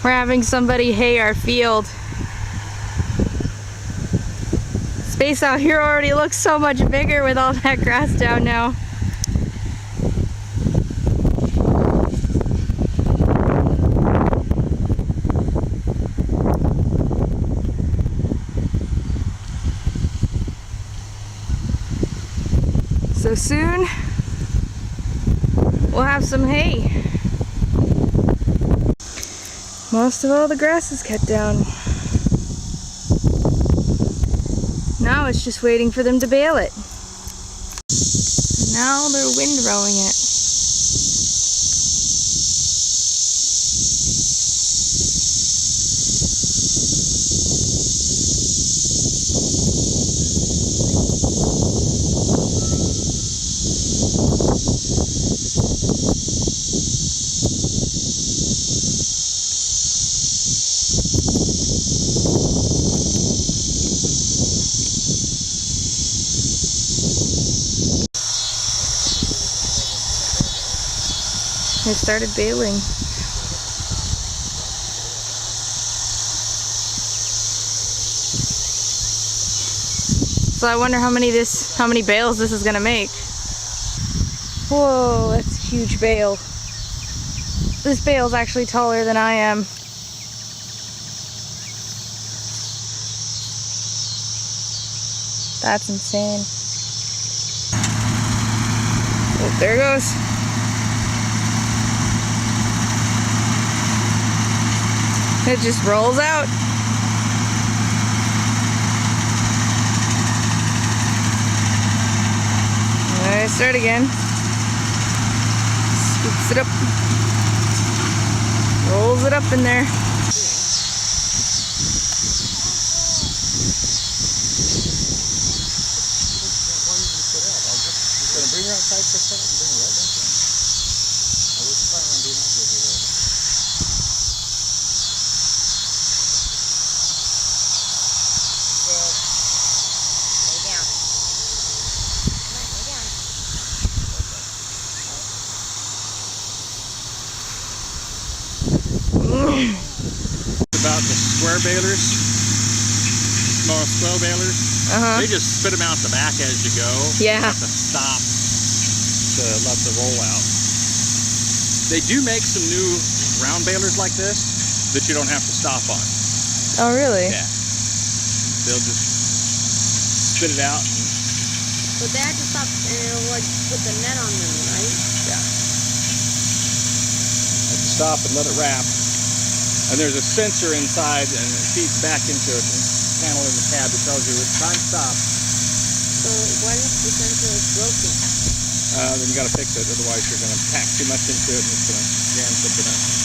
We're having somebody hay our field. Space out here already looks so much bigger with all that grass down now. So soon we'll have some hay. Most of all the grass is cut down. Now it's just waiting for them to bale it. Now they're windrowing it. They started baling. So I wonder how many bales this is gonna make. Whoa, that's a huge bale. This bale's actually taller than I am. That's insane. Oh, there it goes. It just rolls out. Alright, start again. Scoops it up. Rolls it up in there. About the square balers, small square balers. They just spit them out the back as you go. Yeah. You have to stop to let the roll out. They do make some new round balers like this that you don't have to stop on. Oh, really? Yeah. They'll just spit it out. But they had to stop and like put the net on them, right? Yeah. Have to stop and let it wrap. And there's a sensor inside, and it feeds back into a panel in the cab that tells you it's time to stop. So what if the sensor is broken? Then you got to fix it, otherwise you're going to pack too much into it and it's going to jam something up.